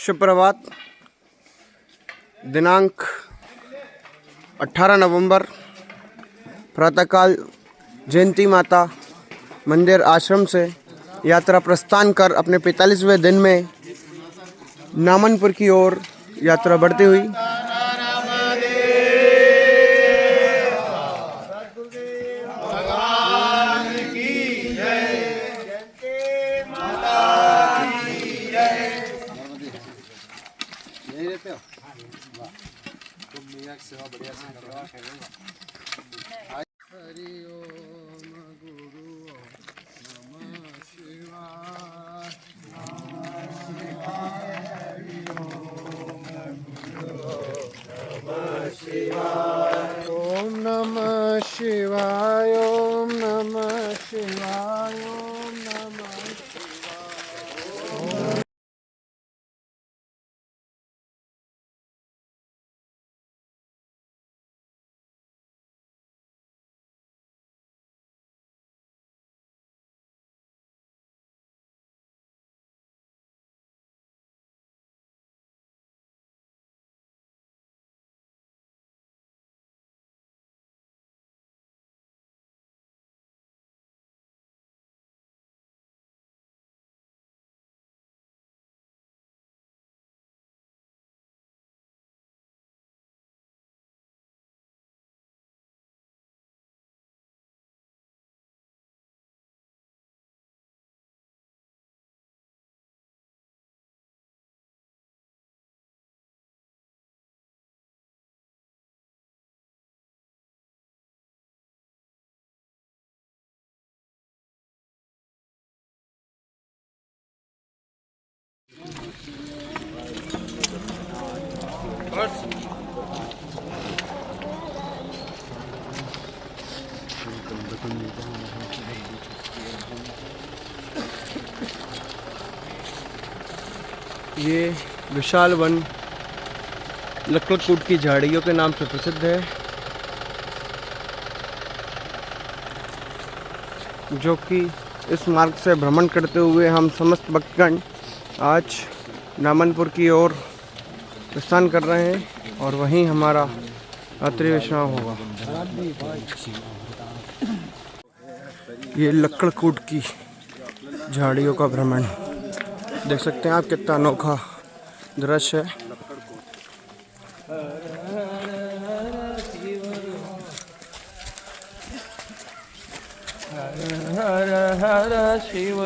सुप्रभात। दिनांक 18 नवंबर प्रातःकाल जयंती माता मंदिर आश्रम से यात्रा प्रस्थान कर अपने 45वें दिन में नामनपुर की ओर यात्रा बढ़ती हुई सेवा बढ़िया से कर रहा है। हरि ओम गुरु नमः शिवाय। हरि ओम नमः शिवाय। ओम नमः शिवाय। ओम नमः शिवाय। ओम नमः शिवाय। ये विशाल वन लक्कड़कूट की झाड़ियों के नाम से प्रसिद्ध है, जो कि इस मार्ग से भ्रमण करते हुए हम समस्त भक्तगण आज नामनपुर की ओर प्रस्थान कर रहे हैं और वहीं हमारा रात्रि विश्राम होगा। ये लक्कड़कूट की झाड़ियों का भ्रमण देख सकते हैं आप, कितना अनोखा दृश्य है। हर हर शिव।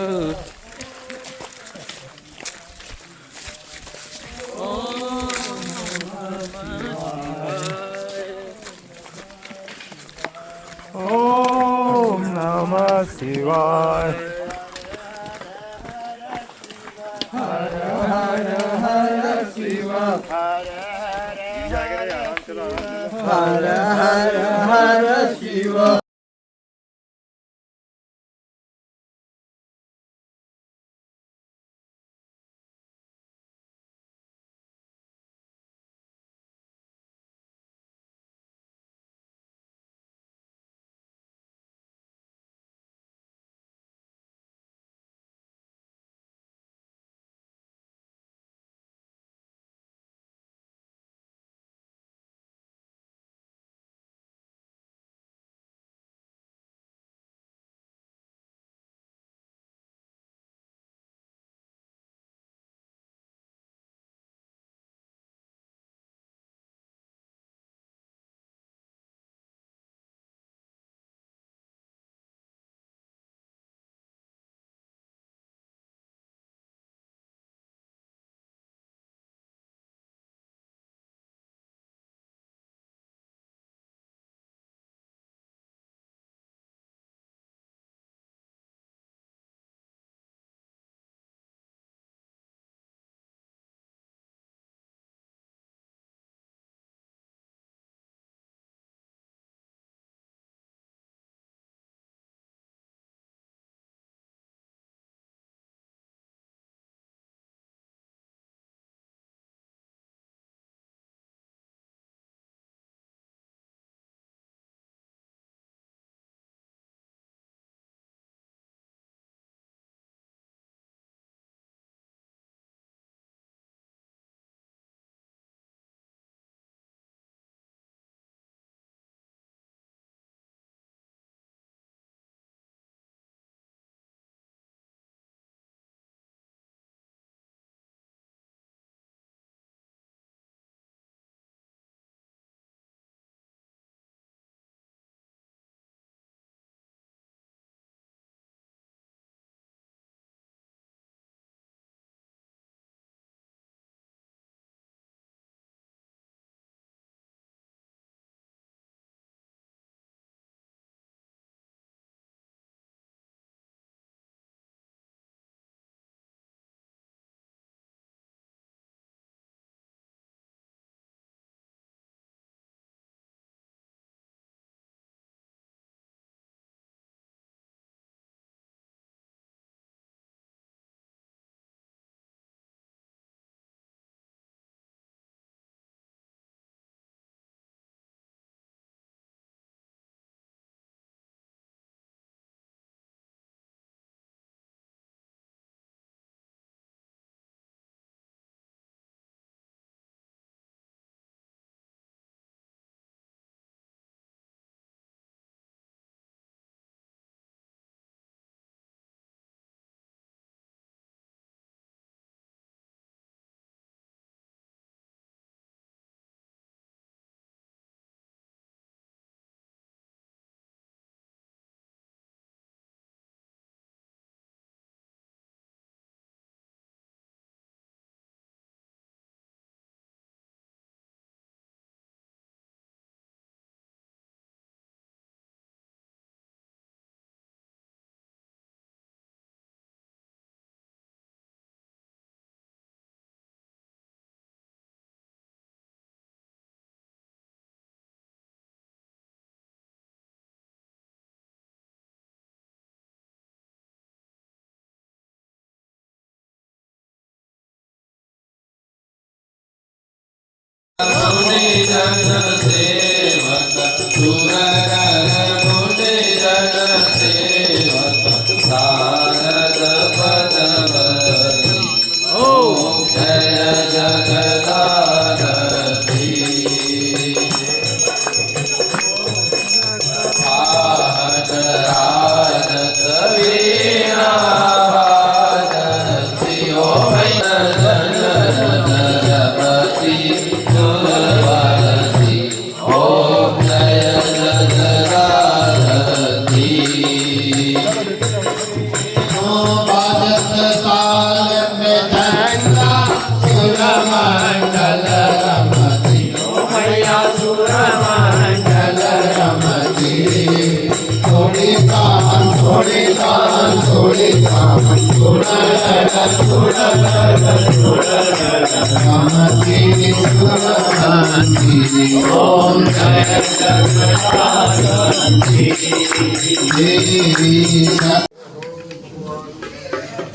ओम नमः शिवाय। हर हर हर शिव। हर हर हर शिव।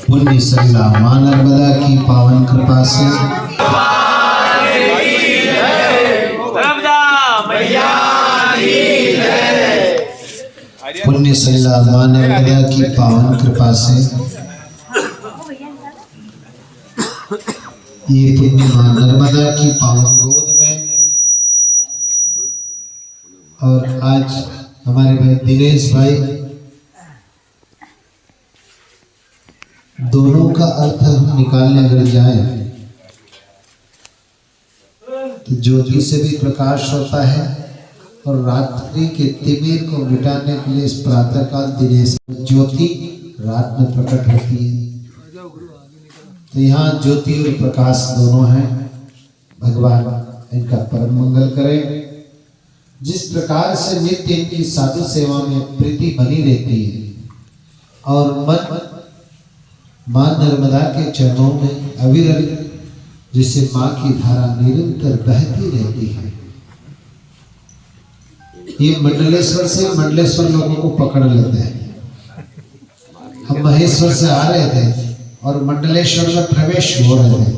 पुण्य सलिला मां नर्मदा की पावन कृपा से पुण्य सलिला मां नर्मदा की पावन कृपा से ये पुण्य मां नर्मदा की पावन गोद में और आज हमारे भाई दिनेश भाई दोनों का अर्थ हम निकालने अगर जाए तो ज्योति से भी प्रकाश होता है और रात्रि के तिमिर को मिटाने के लिए इस प्रातः काल दिनेश ज्योति रात में प्रकट होती है। तो यहाँ ज्योति और प्रकाश दोनों हैं। भगवान इनका परम मंगल करें। जिस प्रकार से नित्य इनकी साधु सेवा में प्रीति बनी रहती है और मन मां नर्मदा के चरणों में अविरल जिससे मां की धारा निरंतर बहती रहती है। ये मंडलेश्वर से मंडलेश्वर लोगों को पकड़ लेते हैं। हम महेश्वर से आ रहे थे और मंडलेश्वर में प्रवेश हो रहे थे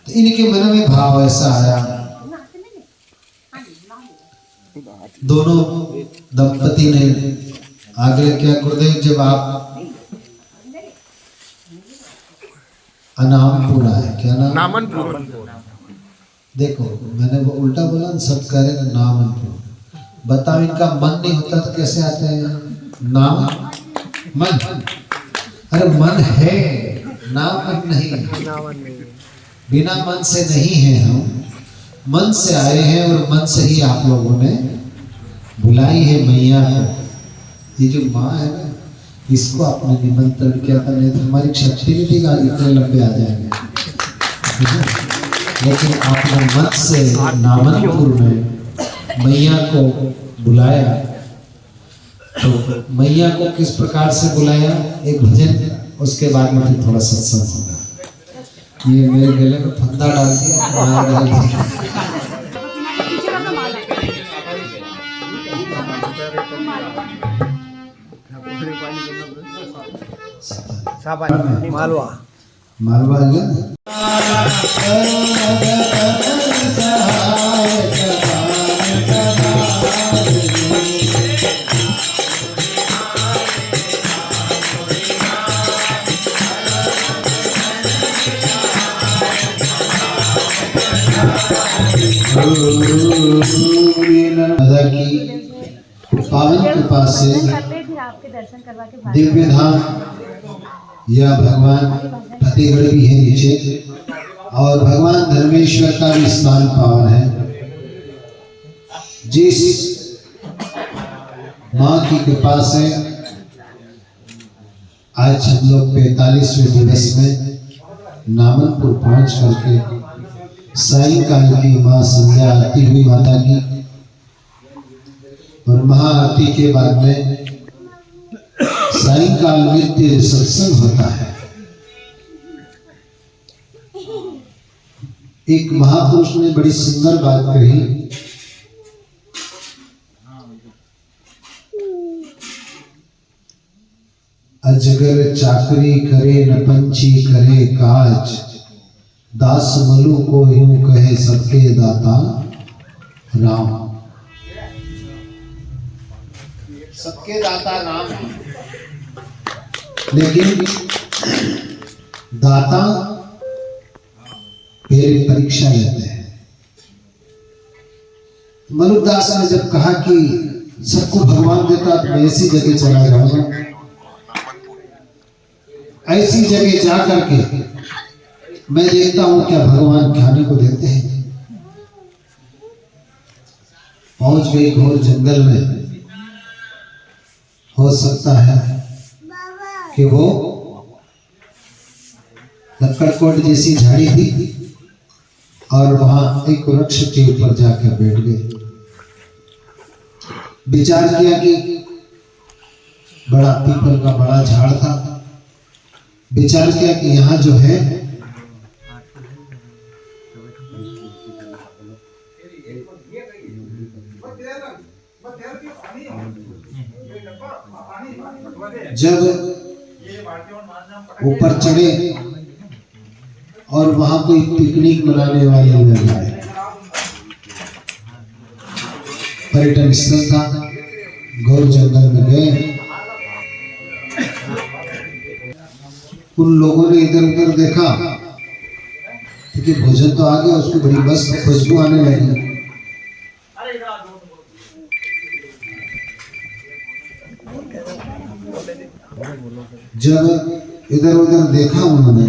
तो इनके मन में भाव ऐसा आया। दोनों दंपति ने आग्रह किया, गुरुदेव जब आप अनामपुरा है क्या नाम? नामनपुर। देखो मैंने वो उल्टा बोला ना, सब कह रहे नामनपुर। बताओ इनका मन नहीं होता तो कैसे आते हैं यहाँ? नाम मन, अरे मन है, नाम मन नहीं। बिना मन से नहीं है, हम मन से आए हैं और मन से ही आप लोगों ने बुलाई है मैया को। ये जो माँ है ना, इसको आपने निमंत्रण किया था, नहीं तो हमारी शक्ति भी थी आज इतने लंबे आ जाएंगे। लेकिन आपने मन से नामनपुर में मैया को बुलाया। तो मैया को किस प्रकार से बुलाया? एक भजन, उसके बाद में फिर थोड़ा सत्संग होगा। ये मेरे गले में फंदा डाल दिया। मालवा मालवा आ गया। नर्मदा की पावन कृपा से दिव्य धाम या भगवान फतेहगढ़ भी है नीचे और भगवान धर्मेश्वर का भी स्थान पावन है। जिस माँ की कृपा से आज हम लोग 45वें दिवस में नामनपुर पहुंच करके सायंकाल की माँ संध्या आरती हुई माता की, और महाआरती के बाद में सायंकाल नित्य सत्संग होता है। एक महापुरुष ने बड़ी सुंदर बात कही, अजगर चाकरी करे न पंछी करे काज, दास मलु को यूं कहे सबके दाता राम। सबके दाता राम है, लेकिन दाता फिर परीक्षा लेते हैं। मनुदास ने जब कहा कि सबको भगवान देता तो मैं ऐसी जगह चला जाऊंगा, ऐसी जगह जा करके मैं देखता हूं क्या भगवान खाने को देते हैं। पहुंच गई घोर जंगल में। हो सकता है कि वो लक्कड़कोट जैसी झाड़ी थी और वहां एक वृक्ष के ऊपर जाकर बैठ गए। विचार किया कि बड़ा पीपल का बड़ा झाड़ था। विचार किया कि यहाँ जो है जब ऊपर चढ़े और वहां कोई पिकनिक मनाने वाले मिल आए। पर्यटन स्थल था, घोर जंगल में गए। उन लोगों ने इधर उधर देखा क्योंकि भोजन तो आ गया, उसकी बड़ी मस्त खुशबू आने लगी। जब इधर उधर देखा उन्होंने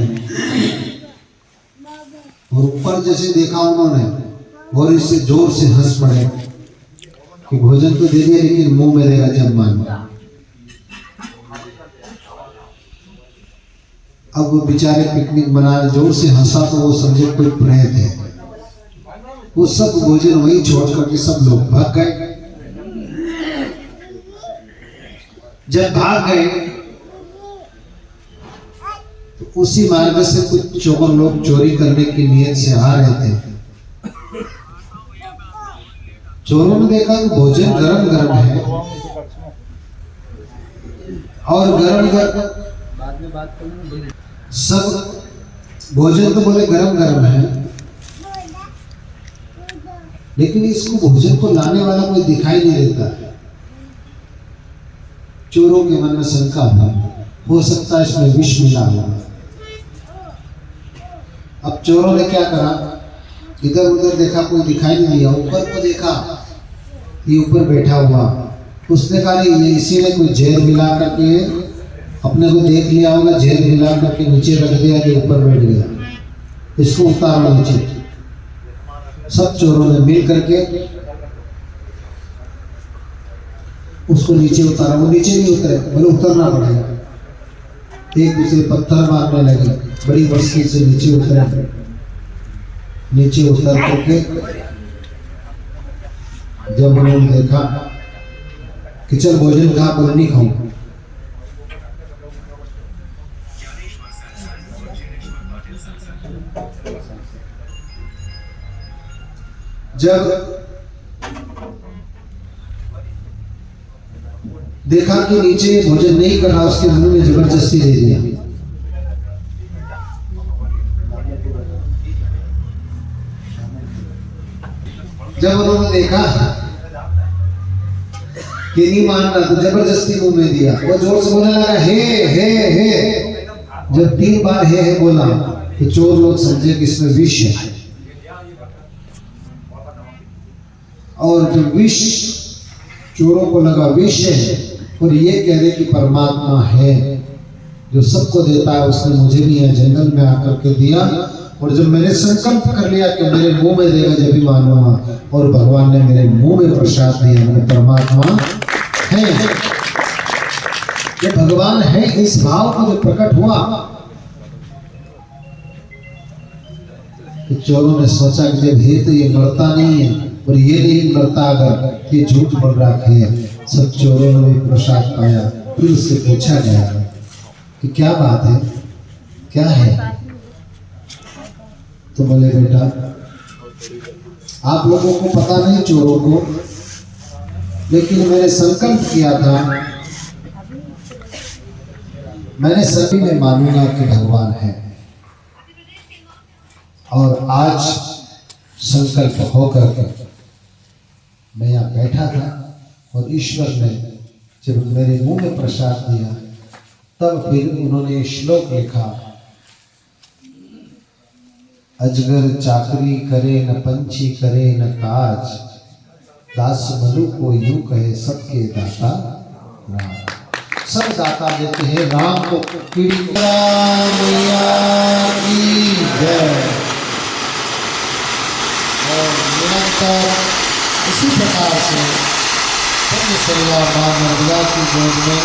और ऊपर जैसे देखा उन्होंने और इससे जोर से हंस पड़े कि भोजन तो दे दिया लेकिन मुंह में रहेगा जब मान। अब वो बेचारे पिकनिक मनाने जोर से हंसा तो वो समझे कोई प्रेत है। वो सब भोजन वही छोड़ करके सब लोग भाग गए। जब भाग गए तो उसी मार्ग से कुछ चोर लोग चोरी करने की नियत से आ रहे थे। चोरों ने देखा कि भोजन गरम गरम है और गरम गरम सब भोजन तो बोले गरम गरम है, लेकिन इसको भोजन को लाने वाला कोई दिखाई नहीं देता है। चोरों के मन में शंका हो सकता है इसमें विष मिला होगा। अब चोरों ने क्या करा, इधर उधर देखा कोई दिखाई नहीं दिया। ऊपर को देखा, ये ऊपर बैठा हुआ। उसने कहा ये इसी ने कोई जहर मिला करके अपने को देख लिया होगा, जहर मिला करके नीचे रख दिया कि ऊपर बैठ गया, इसको उतारो नीचे। सब चोरों ने मिल करके उसको नीचे उतारा। वो नीचे नहीं उतरे, बोले उतरना पड़ेगा। एक दूसरे पत्थर मारने लगे, बड़ी मुश्किल से नीचे उतरे। नीचे उतर करके जब उन्होंने देखा कि चल भोजन खा, बोले नहीं खाऊं। जब देखा कि नीचे भोजन नहीं कर रहा, उसके मुंह में जबरदस्ती दे दिया। जब उन्होंने देखा कि नहीं मान रहा तो जबरदस्ती मुंह में दिया। वो जोर से बोलने लगा हे हे हे। जब 3 बार हे बोला तो चोर लोग समझे कि इसमें विष है। और जो विष चोरों को लगा विष है और ये कह रहे कि परमात्मा है जो सबको देता है, उसने मुझे भी यहाँ जंगल में आकर के दिया। और जब मैंने संकल्प कर लिया कि मेरे मुंह में देगा जब भी मानूंगा, और भगवान ने मेरे मुंह में प्रसाद दिया। मैंने परमात्मा है, ये भगवान है, इस भाव को जो प्रकट हुआ तो चोरों ने सोचा कि जब ये तो ये मरता नहीं है और ये नहीं मरता, अगर ये झूठ बोल रहा है। सब चोरों ने भी प्रसाद पाया। फिर उससे पूछा गया कि क्या बात है, क्या है? तो बोले बेटा आप लोगों को पता नहीं चोरों को, लेकिन मैंने संकल्प किया था, मैंने सभी में मानूंगा कि भगवान है। और आज संकल्प होकर के मैं यहाँ बैठा था और ईश्वर ने जब मेरे मुंह में प्रसाद दिया तब फिर उन्होंने श्लोक लिखा, अजगर चाकरी करे न पंछी करे न काज, दास मनु को यूं कहे सबके दाता राम। सब दाता देते हैं, राम को और निरंतर इसी प्रकार से पुण्य मां नर्मदा की गोद में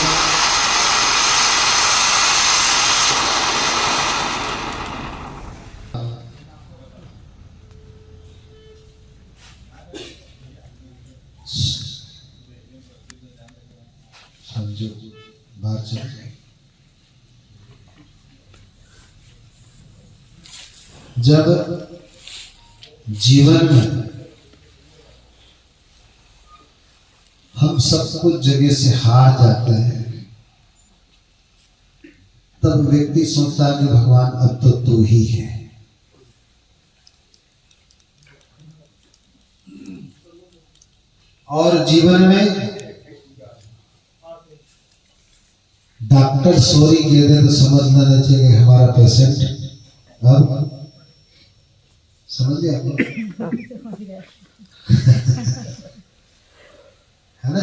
समझो बाहर चल गए। जब जीवन में हम सब कुछ जगह से हार जाते हैं तब व्यक्ति सोचता है कि भगवान अब तो तू ही है। और जीवन में डॉक्टर सॉरी कह दे तो समझना नहीं चाहिए हमारा पेशेंट अब समझ लिया है ना।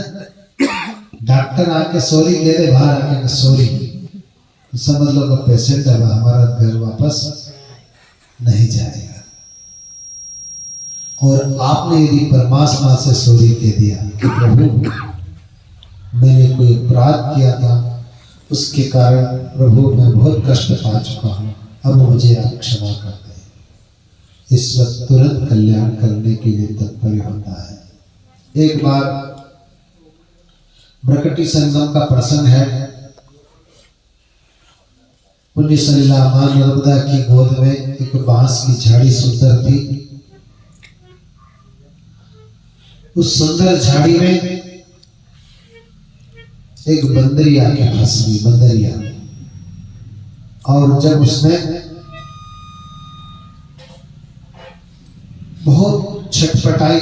डॉक्टर आके सॉरी कह दे, बाहर आके सॉरी तो समझ लो कि पेशेंट अब हमारा घर वापस नहीं जाएगा। और आपने यदि परमात्मा से सॉरी कह दिया कि प्रभु मैंने कोई अपराध किया था उसके कारण प्रभु मैं बहुत कष्ट पा चुका हूँ, अब मुझे आप क्षमा कर दें। इस वक्त तुरंत कल्याण करने के लिए तत्पर होता है। एक बार प्रकटी संगम का प्रसंग है। पुण्य सलीला मां नर्मदा की गोद में एक बांस की झाड़ी सुंदर थी। उस सुंदर झाड़ी में एक बंदरी आके फंस गई, बंदरिया। और जब उसने बहुत छटपटाई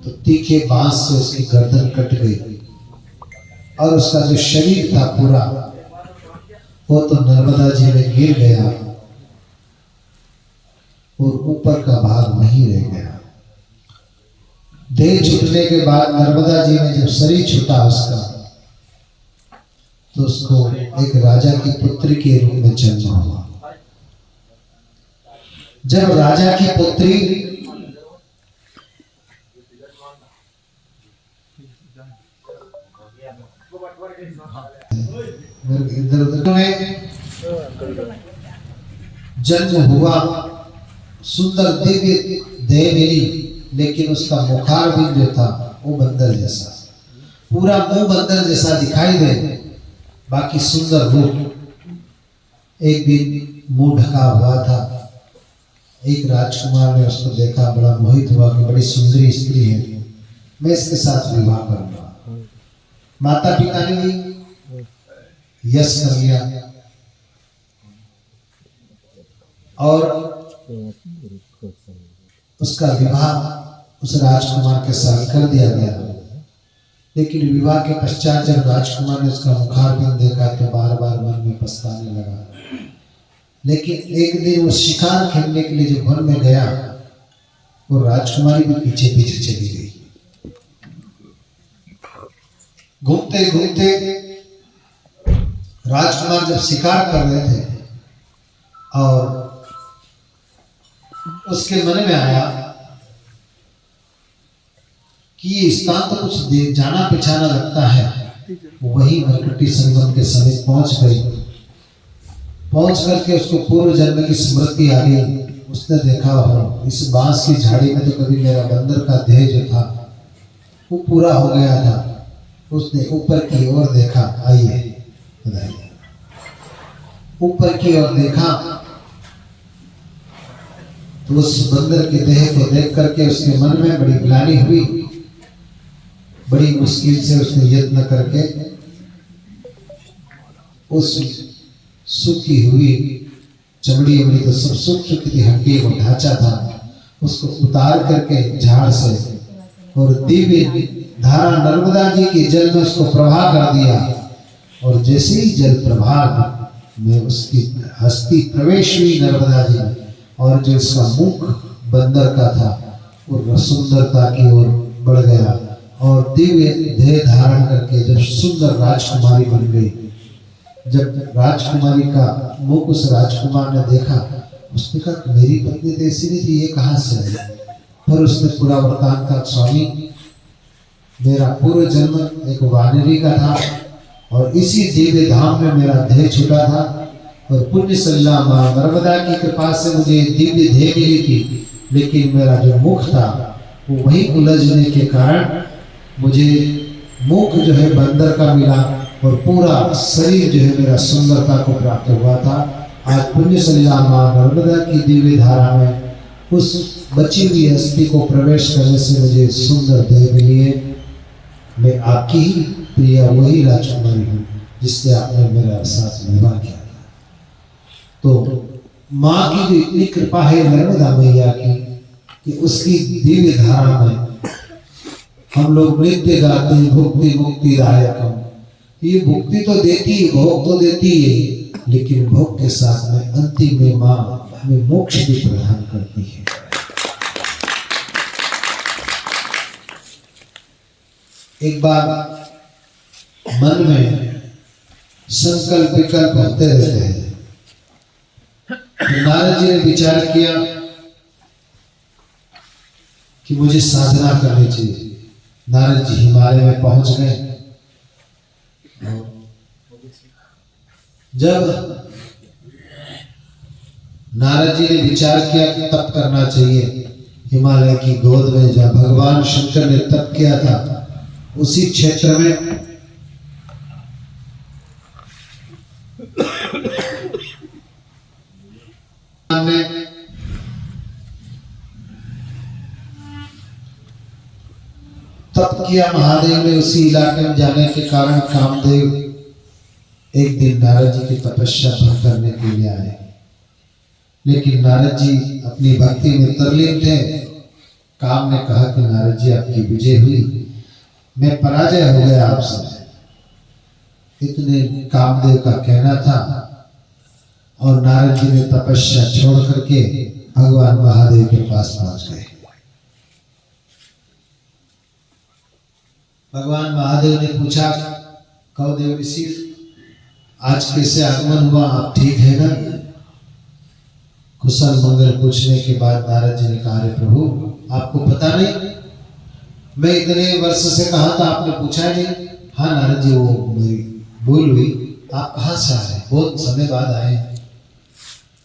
तो तीखे बांस से उसकी गर्दन कट गई और उसका जो शरीर था पूरा वो तो नर्मदा जी में गिर गया और ऊपर का भाग वहीं रह गया। देह छूटने के बाद नर्मदा जी ने जब शरीर छूटा उसका तो उसको एक राजा की पुत्री के रूप में जन्म हुआ। जब राजा की पुत्री इधर उधर में जन्म हुआ, सुंदर दिव्य देह मिली, लेकिन उसका मुखार भी जो था वो बंदर जैसा, पूरा मुंह बंदर जैसा दिखाई दे, बाकी सुंदर रूप। एक दिन मुंह ढका हुआ था। एक राजकुमार ने उसको देखा, बड़ा मोहित हुआ कि बड़ी सुंदरी स्त्री है, मैं इसके साथ विवाह करूंगा। माता पिता ने भी यश कर लिया और उसका विवाह उस राजकुमार के साथ कर दिया गया। लेकिन विवाह के पश्चात जब राजकुमार ने उसका मुखारबिंद देखा तो बार बार मन में पछताने लगा। लेकिन एक दिन वो शिकार खेलने के लिए जो वन में गया वो राजकुमारी भी पीछे पीछे चली गई। घूमते घूमते राजकुमार जब शिकार कर रहे थे और उसके मन में आया कि ये स्थान तो कुछ जाना पहचाना लगता है। वही मरकटी संगम के समीप पहुंच गई। पहुंच करके उसको पूर्व जन्म की स्मृति आ गई। उसने देखा हो इस बांस की झाड़ी में तो कभी मेरा बंदर का देह जो था वो पूरा हो गया था। उसने ऊपर की ओर देखा, आइए ऊपर की ओर देखा तो उस बंदर के देह को देख करके उसके मन में बड़ी ग्लानि हुई। बड़ी मुश्किल से उसने यत्न करके उस सूखी हुई चमड़ी वमड़ी तो सब सूख चुकी थी, हड्डी वो ढांचा था, उसको उतार करके झाड़ से और दिव्य धारा नर्मदा जी के जल में उसको प्रवाह कर दिया। और जैसे ही जल प्रवाह में उसकी हस्ती प्रवेश हुई नर्मदा जी में, और जो इसका मुख बंदर का था वो सुंदरता की ओर बढ़ गया और दिव्य देह धारण करके जब सुंदर राजकुमारी बन गई। जब राजकुमारी का मुख उस राजकुमार ने देखा, उसने कहा मेरी पत्नी तो ऐसी नहीं थी, ये कहाँ से आई? पर उसने पूरा वृतांत का, स्वामी मेरा पूर्व जन्म एक वानरी का था और इसी दिव्य धाम में मेरा देह छूटा था और पुण्य सल्ला माँ नर्मदा की कृपा से मुझे दिव्य देह मिली थी, लेकिन मेरा जो मुख था वो वही उलझने के कारण मुझे मुख जो है बंदर का मिला और पूरा शरीर जो है मेरा सुंदरता को प्राप्त हुआ था। आज पुण्य सल्ला माँ नर्मदा की दिव्य धारा में उस बची हुई हस्ती को प्रवेश करने से मुझे सुंदर देह मिली है। मैं आपकी ही प्रिया वही राजकुमारी हूँ जिससे आपने मेरा साथ विवाह किया था। तो माँ की जो इतनी कृपा है नर्मदा मैया की कि उसकी दिव्य धारा में हम लोग नृत्य गाते हैं, भुक्ति मुक्ति दायकम। ये भुक्ति तो देती है, भोग तो देती है, लेकिन भोग के साथ में अंतिम में माँ हमें मोक्ष भी प्रदान करती है। एक बार मन में संकल्प विकल्प होते रहते हैं। नारद जी ने विचार किया कि मुझे साधना करनी चाहिए। नारद जी हिमालय में पहुंच गए। जब नारद जी ने विचार किया कि तप करना चाहिए, हिमालय की गोद में जहाँ भगवान शंकर ने तप किया था उसी क्षेत्र में तप किया महादेव ने। उसी इलाके में जाने के कारण कामदेव एक दिन नारद जी की तपस्या भंग करने के लिए आए, लेकिन नारद जी अपनी भक्ति में तरलीन थे। काम ने कहा कि नारद जी आपकी विजय हुई, मैं पराजय हो गया आपसे। इतने कामदेव का कहना था और नारद जी ने तपस्या छोड़ करके भगवान महादेव के पास पहुंच गए। भगवान महादेव ने पूछा, कहो देव ऋषि आज कैसे आगमन हुआ, आप ठीक है ना? कुशल मंगल पूछने के बाद नारद जी ने कहा, अरे प्रभु आपको पता नहीं मैं इतने वर्ष से कहा था, आपने पूछा नहीं? हाँ नारद जी वो मेरी भूल हुई, आप कहाँ से आ रहे हैं? बहुत समय बाद आए।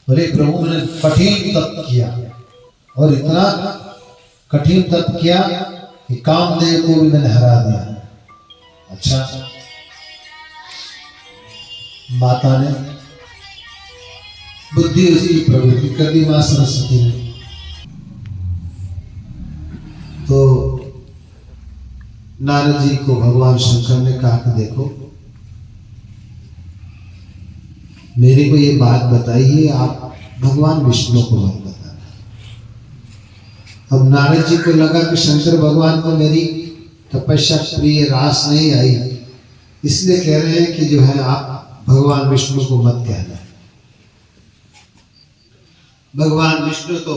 बोले प्रभु मैंने कठिन तप किया और इतना कठिन तप किया कि कामदेव को भी मैंने हरा दिया। अच्छा, माता ने बुद्धि उसकी प्रवृत्ति कर दी मां सरस्वती ने। तो नारद जी को भगवान शंकर ने कहा कि देखो मेरे को ये बात बताइए, आप भगवान विष्णु को मत बताना। अब नारद जी को लगा कि शंकर भगवान को मेरी तपस्या प्रिय रास नहीं आई, इसलिए कह रहे हैं कि जो है आप भगवान विष्णु को मत कहना। भगवान विष्णु तो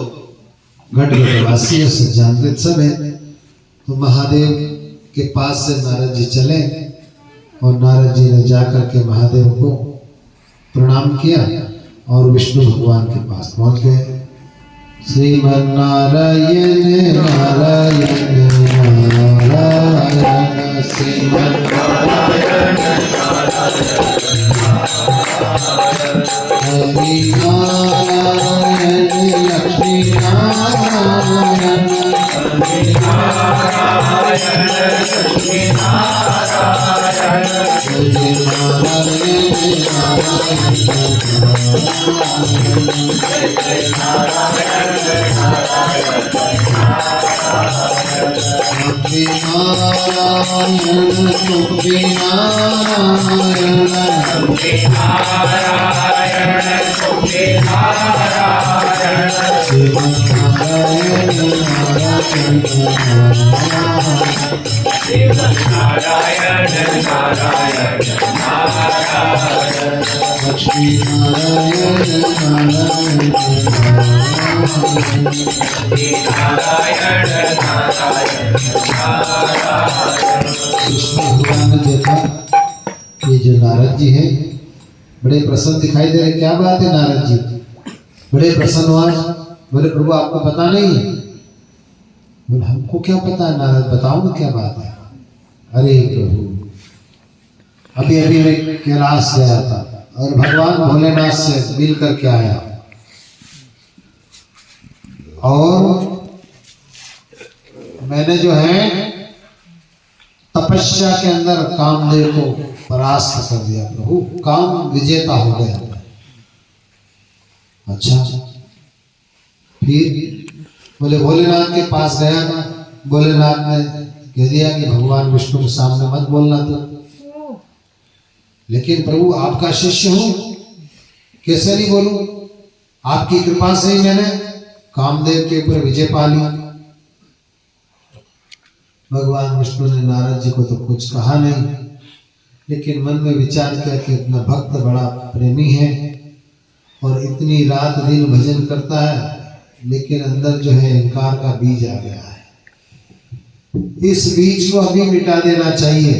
घटघटवासी है, सब जानते सब है। तो महादेव के पास से नारद जी चले और नारद जी ने जाकर के महादेव को प्रणाम किया और विष्णु भगवान के पास पहुंच गए। श्रीमन्नारायण नारायण नारायण श्रीमन्नारायण हरि नारायण लक्ष्मी नारायण हरि नारायण लक्ष्मी नारायण हरि नारायण लक्ष्मी नारायण कृष्ण भगवान ने देखा ये जो नारद जी है बड़े प्रसन्न दिखाई दे रहे। क्या बात है नारद जी, बड़े प्रसन्न आज। बोले प्रभु आपको पता नहीं है? बोले हमको क्या पता है नारद, बताओ ना क्या बात है। अरे प्रभु अभी अभी मैं कैलाश गया था और भगवान भोलेनाथ से मिल करके आया और मैंने जो है तपस्या के अंदर कामदेव को परास्त कर दिया प्रभु, काम विजेता हो गया। अच्छा फिर बोले भोलेनाथ के पास गया ना, भोलेनाथ ने कह दिया कि भगवान विष्णु के सामने मत बोलना तो, लेकिन प्रभु आपका शिष्य हूं, कैसे नहीं बोलूं? आपकी कृपा से ही मैंने कामदेव के ऊपर विजय पा ली। भगवान विष्णु ने नारद जी को तो कुछ कहा नहीं, लेकिन मन में विचार किया कि इतना भक्त बड़ा प्रेमी है और इतनी रात दिन भजन करता है, लेकिन अंदर जो है अहंकार का बीज आ गया है। इस बीज को अभी मिटा देना चाहिए,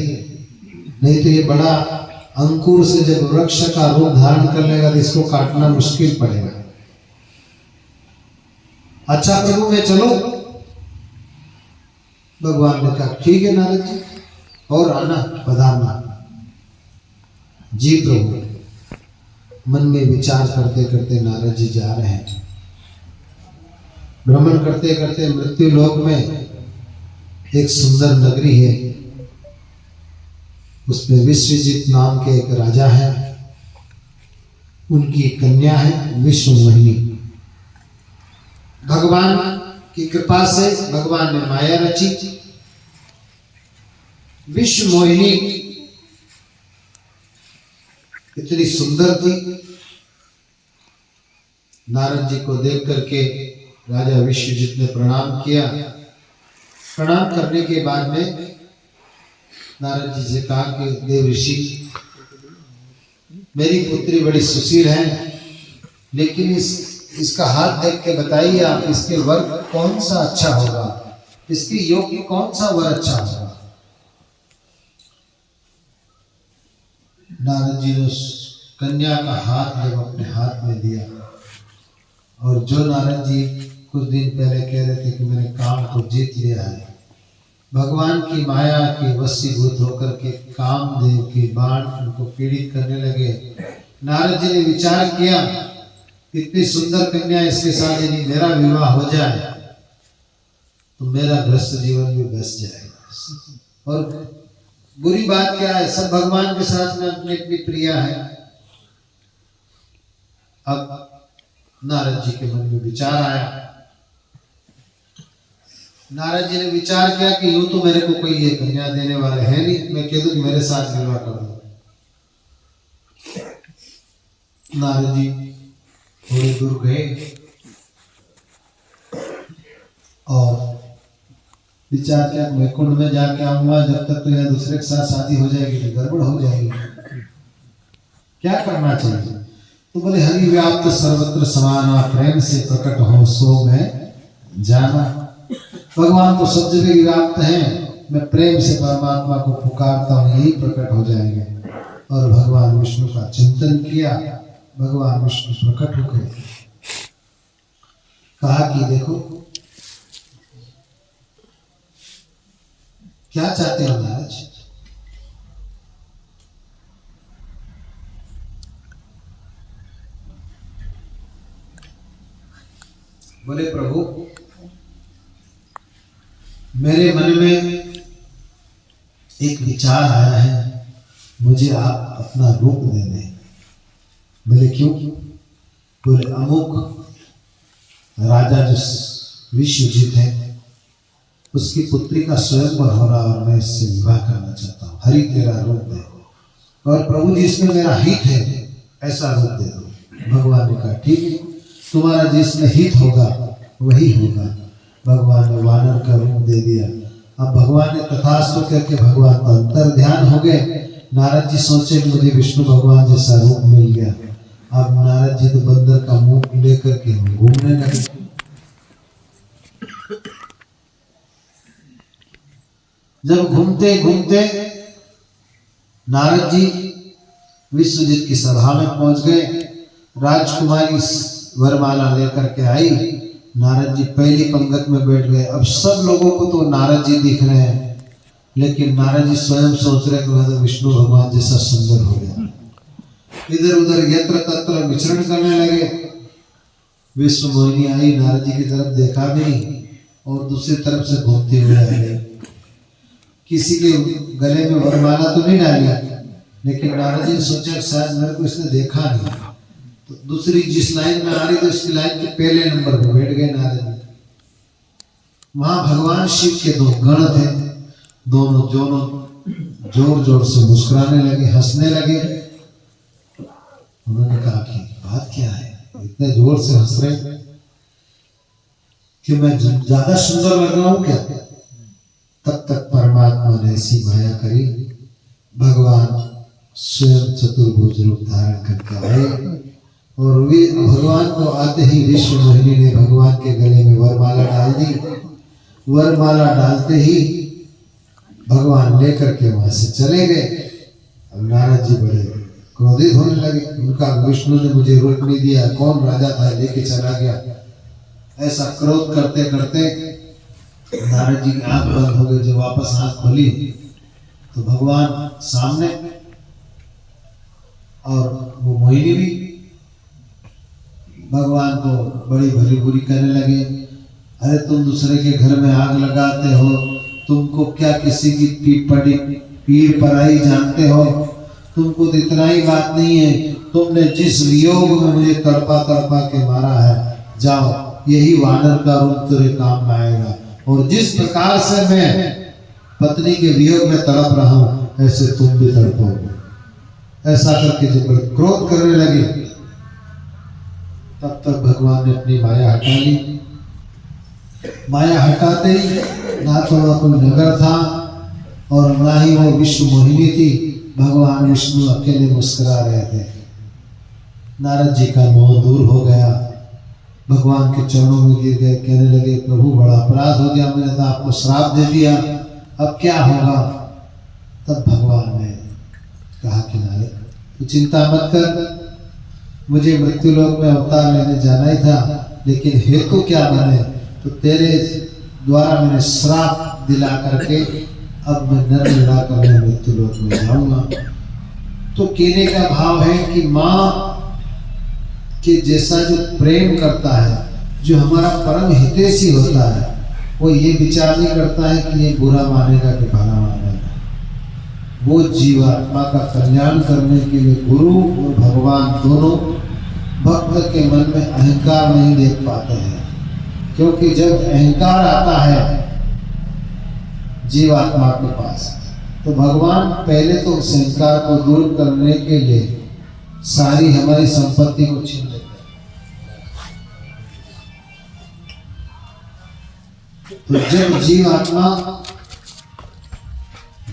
नहीं तो ये बड़ा अंकुर से जब वृक्ष का रूप धारण कर लेगा तो इसको काटना मुश्किल पड़ेगा। अच्छा प्रभु मैं चलो? भगवान ने कहा ठीक है नारद जी, और आना पधारना। जी प्रभु। मन में विचार करते करते नारद जी जा रहे हैं। भ्रमण करते करते मृत्यु लोक में एक सुंदर नगरी है, उसमें विश्वजीत नाम के एक राजा है, उनकी कन्या है विश्वमोहिनी। भगवान की कृपा से भगवान ने माया रची। विश्वमोहिनी इतनी सुंदर थी, नारद जी को देख करके राजा विश्वजीत ने प्रणाम किया। प्रणाम करने के बाद में नारद जी से कहा कि देव ऋषि मेरी पुत्री बड़ी सुशील है, लेकिन इसका हाथ देख के बताइए आप इसके वर कौन सा अच्छा होगा, इसके योग्य कौन सा वर अच्छा होगा। नारद जी ने उस कन्या का हाथ जब अपने हाथ में दिया, और जो नारद जी कुछ दिन पहले कह रहे थे कि मैंने काम को जीत लिया है, भगवान की माया के वशीभूत होकर के कामदेव के बाण उनको पीड़ित करने लगे। नारद जी ने विचार किया इतनी सुंदर कन्या, इसके साथ यदि मेरा विवाह हो जाए तो मेरा गृहस्थ जीवन भी बस जाएगा। और बुरी बात क्या है, सब भगवान के साथ में अपनी अपनी प्रिया है। अब नारद जी के मन में विचार आया। नारद जी ने विचार किया कि यूं तो मेरे को कोई ये कन्या देने वाले है नहीं, मैं कह दूं कि मेरे साथ विवाह कर दो। नारद जी थोड़ी दूर गए और विचार किया मैं कुंड में जाके आऊंगा, जब तक तो यहाँ दूसरे के साथ शादी हो जाएगी तो गड़बड़ हो जाएगी, क्या करना चाहिए? तो बोले हरि व्याप्त सर्वत्र समाना, प्रेम से प्रकट हो सो मैं जाना। भगवान तो सब जगह व्याप्त हैं, मैं प्रेम से परमात्मा को पुकारता हूँ, यही प्रकट हो जाएंगे। और भगवान विष्णु का चिंतन किया, भगवान विष्णु प्रकट हो गए। कहा कि देखो क्या चाहते हो महाराज? बोले प्रभु मेरे मन में एक विचार आया है, मुझे आप अपना रूप दे दें। बोले क्यों? बोले अमुक राजा जो विश्वजीत है उसकी पुत्री का स्वयंवर हो रहा और मैं इससे विवाह करना चाहता हूँ, हरि तेरा रूप दे। और प्रभु जी इसमें मेरा हित है, ऐसा रूप दे दो। भगवान ने कहा ठीक है, तुम्हारा जिसमें हित होगा वही होगा। भगवान ने वानर का रूप दे दिया। अब भगवान ने तथास्तु करके भगवान का अंतर ध्यान हो गए। नारद जी सोचे कि मुझे विष्णु भगवान जैसा रूप मिल गया। अब नारद जी तो बंदर का मुंह लेकर के घूमने लगे। जब घूमते घूमते नारद जी विश्वजीत की सभा में पहुंच गए। राजकुमारी वरमाला लेकर के आई। नारद जी पहली पंगत में बैठ गए। अब सब लोगों को तो नारद जी दिख रहे हैं, लेकिन नारद जी स्वयं सोच रहे कि मैं तो विष्णु भगवान जैसा सुंदर हो गया। इधर उधर यत्र तत्र विचरण करने लगे। विश्व मोहिनी आई, नारद जी की तरफ देखा भी नहीं और दूसरी तरफ से घूमते हुए आए। किसी के गले में वरमाला तो नहीं डाली, लेकिन नारद जी ने सोचा शायद मेरे को इसने देखा नहीं, तो दूसरी जिस लाइन में आ रही थी उसकी लाइन के पहले नंबर पर बैठ गए नारद जी। वहां भगवान शिव के दो गण थे। दोनों जोर जोर से मुस्कुराने लगे, हंसने लगे। उन्होंने कहा कि बात क्या है, इतने जोर से हंस रहे कि मैं ज्यादा सुंदर लग रहा हूं क्या? तब तक परमात्मा ने ऐसी माया करी, भगवान स्वयं चतुर्भुज रूप धारण करके आए और वे भगवान को आते ही विश्व मोहिनी ने भगवान के गले में वरमाला डाल दी। वरमाला डालते ही भगवान लेकर के वहां से चले गए। अब नारद जी बड़े क्रोधित होने लगे। उनका विष्णु ने मुझे रोक नहीं दिया, कौन राजा था लेके चला गया। ऐसा क्रोध करते करते नारद जी की आंख बंद हो गई। जब वापस आंख खोली तो भगवान सामने और वो मोहिनी भी भगवान को बड़ी भली बुरी कहने लगे। अरे तुम दूसरे के घर में आग लगाते हो, तुमको क्या किसी की पीड़ पराई जानते हो? तुमको तो इतना ही बात नहीं है, तुमने जिस वियोग में मुझे तड़पा तड़पा के मारा है, जाओ यही वानर का रूप तेरे काम में आएगा। और जिस प्रकार से मैं पत्नी के वियोग में तड़प रहा हूं, ऐसे तुम भी तड़पोगे। ऐसा करके जब क्रोध करने लगे, तब तक भगवान ने अपनी माया हटा ली। माया हटाते ही ना तो वह कोई नगर था और ना ही वो विश्व मोहिनी थी। भगवान विष्णु अकेले मुस्कुरा रहे थे। नारद जी का मोह दूर हो गया। भगवान के चरणों में गिर गए, कहने लगे प्रभु बड़ा अपराध हो गया, मैंने तो आपको श्राप दे दिया, अब क्या होगा? तब भगवान ने कहा कि नारद तू चिंता मत कर, मुझे मृत्युलोक में अवतार लेने जाना ही था, लेकिन हेतु क्या बने? तो तेरे द्वारा मैंने श्राप दिला करके अब मैं नर लड़ा कर मैं मृत्युलोक में जाऊंगा। तो कहने का भाव है कि माँ के जैसा जो प्रेम करता है, जो हमारा परम हितैषी होता है, वो ये विचार नहीं करता है कि ये बुरा मानेगा कि भला मानेगा। वो जीवात्मा का कल्याण करने के लिए गुरु और भगवान दोनों भक्त के मन में अहंकार नहीं देख पाते हैं, क्योंकि जब अहंकार आता है जीवात्मा के पास, तो भगवान पहले तो उस अहंकार को दूर करने के लिए सारी हमारी संपत्ति को छीन लेते हैं। तो जब जीवात्मा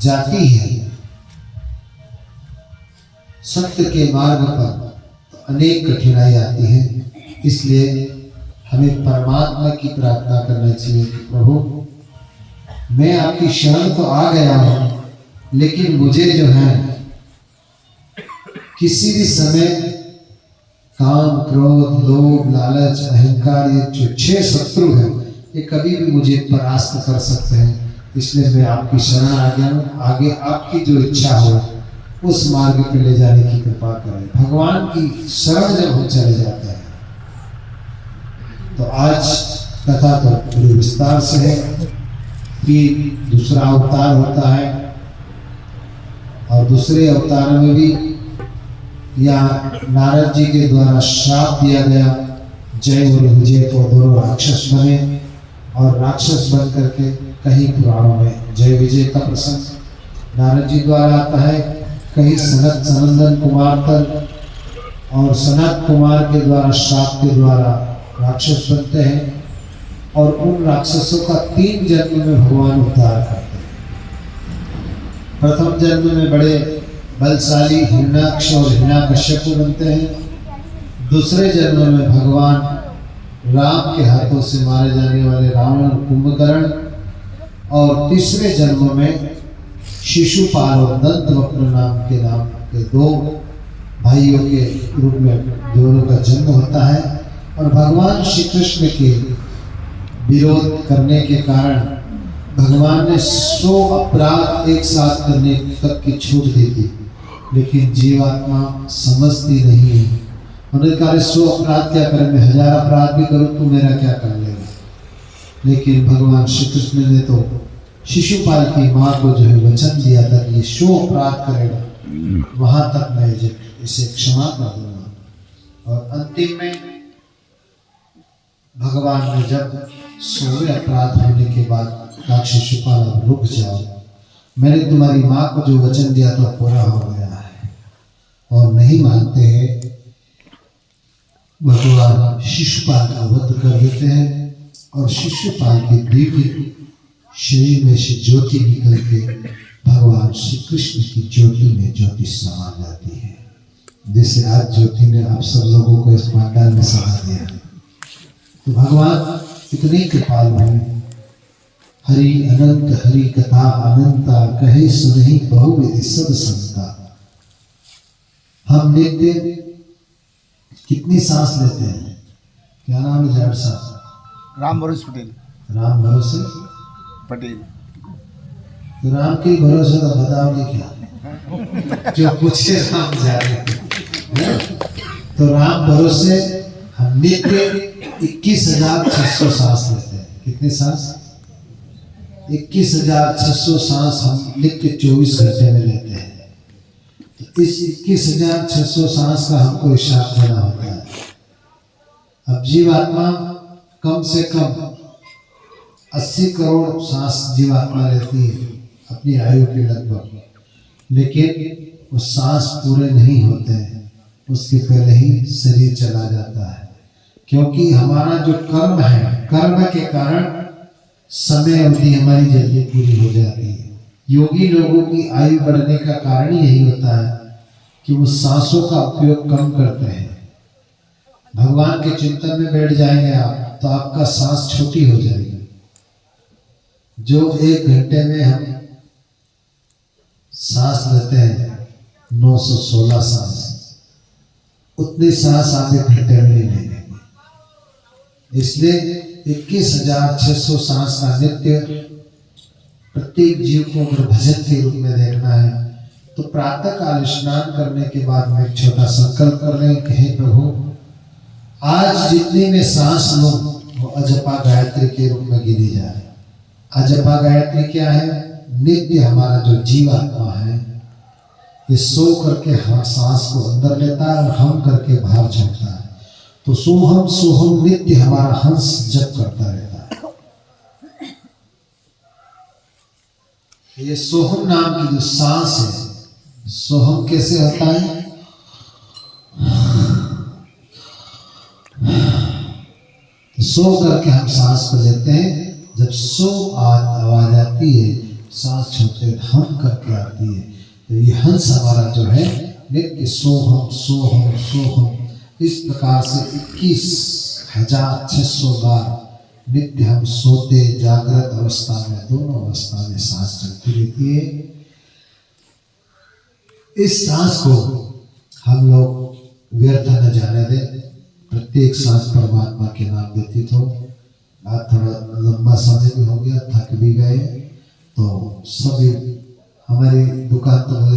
जाती है सत्य के मार्ग पर, तो अनेक कठिनाई आती हैं। इसलिए हमें परमात्मा की प्रार्थना करना चाहिए कि प्रभु मैं आपकी शरण तो आ गया हूं, लेकिन मुझे जो है किसी भी समय काम, क्रोध, लोभ, लालच, अहंकार, ये जो 6 शत्रु हैं, ये कभी भी मुझे परास्त कर सकते हैं। इसलिए मैं आपकी शरण आ गया हूं। आगे आपकी जो इच्छा हो उस मार्ग पे ले जाने की कृपा करें। भगवान की शरण जब हम चले जाते हैं, तो आज कथा तो बड़ी विस्तार से है। फिर दूसरा अवतार होता है और दूसरे अवतार में भी यहाँ नारद जी के द्वारा श्राप दिया गया, जय और विजय को दोनों राक्षस बने और राक्षस बन करके कहीं पुराणों में जय विजय का प्रसंग नारद जी द्वारा आता है, कहीं सनत सनंदन कुमार तक और सनत कुमार के द्वारा श्राप के द्वारा राक्षस बनते हैं और उन राक्षसों का 3 जन्म में भगवान उद्धार करते हैं। प्रथम जन्म में बड़े बलशाली हिरण्याक्ष और हिरण्याकश्यप बनते हैं। दूसरे जन्म में भगवान राम के हाथों से मारे जाने वाले रावण और कुंभकर्ण, और तीसरे जन्म में शिशुपाल और दंतवक्र नाम के 2 भाइयों के रूप में दोनों का जन्म होता है। और भगवान श्री कृष्ण के विरोध करने के कारण भगवान ने 100 अपराध एक साथ करने तक की छूट दी थी, लेकिन जीवात्मा समझती नहीं है। उन्होंने कहा 100 अपराध क्या करें, मैं 1000 अपराध भी करूं तो मेरा क्या कर लेगा। लेकिन भगवान श्री कृष्ण ने तो शिशुपाल की माँ को जो है वचन दिया था कि ये 100 अपराध करेगा, वहां तक मैं इसे क्षमा कर दूंगा। और अंतिम में भगवान ने जब 100 अपराध होने के बाद कहा शिशुपाल अब रुक जाओ, मैंने तुम्हारी माँ को जो वचन दिया था पूरा हो गया है। और नहीं मानते हैं, भगवान शिशुपाल का वध कर देते हैं और शिशुपाल की दिव्य शरीर में से ज्योति निकल के भगवान श्री कृष्ण की ज्योति में ज्योति समा जाती है। जैसे आज ज्योति ने आप सब लोगों को इस पंडाल में समा दिया। तो भगवान इतने कृपालु हैं। हरि अनंत हरि कथा अनंता, कहे सुनहि बहुविधि सब संता। हम नित्य कितनी सांस लेते हैं? क्या नाम है? 1000 सांस। राम भरोसे पटेल। राम भरोसे पटेल। तो राम के भरोसे तो बताओगे क्या? जो पूछे राम जाने। तो राम भरोसे हम नित्य 21,600 सांस लेते हैं। कितनी सांस? 21,600 सांस हम नित्य 24 घंटे में लेते हैं। तो इस 21,600 सांस का हमको हिसाब देना होता है। अब जीवात्मा कम से कम 80 करोड़ सांस जीवात्मा लेती है अपनी आयु के लगभग, लेकिन वो सांस पूरे नहीं होते हैं, उसके पहले ही शरीर चला जाता है। क्योंकि हमारा जो कर्म है, कर्म के कारण समय अवधि हमारी जल्दी पूरी हो जाती है। योगी लोगों की आयु बढ़ने का कारण यही होता है कि वो सांसों का उपयोग कम करते हैं। भगवान के चिंतन में बैठ जाएंगे आप तो आपका सांस छोटी हो जाएगी। जो 1 घंटे में हम सांस लेते हैं 916 सांस, उतनी सांस आप 1 घंटे में नहीं लेंगे। इसलिए 21,600 सांस का नित्य प्रत्येक जीव को अगर भजन के रूप में देखना है तो प्रातः काल स्नान करने के बाद में एक छोटा संकल्प कर लें कि हे प्रभु, आज जितनी में सांस लो वो अजपा गायत्री के रूप में गिनी जाए। अजपा गायत्री क्या है? नित्य हमारा जो जीवात्मा है ये सो करके हर सांस को अंदर लेता है और हम करके बाहर छोड़ता है। तो सोहम सोहम नित्य हमारा हंस जप करता रहता है। ये सोहम नाम की जो सांस है, सोहम कैसे होता है? तो सो करके हम सांस को लेते हैं। जब सो आवाज आती है, सांस छोड़ते हम करके आती है। तो ये हंस हमारा जो है नित्य सोहम सोहम सोहम, इस प्रकार से 21,600 बार नित्य हम सोते जागृत अवस्था में, दोनों अवस्था में सांस चलती रहती है। इस सांस को हम लोग व्यर्थ न जाने दें। प्रत्येक सांस परमात्मा के नाम व्यतीत हो। आज थोड़ा लंबा समय भी हो गया, थक भी गए, तो सभी हमारी दुकान तो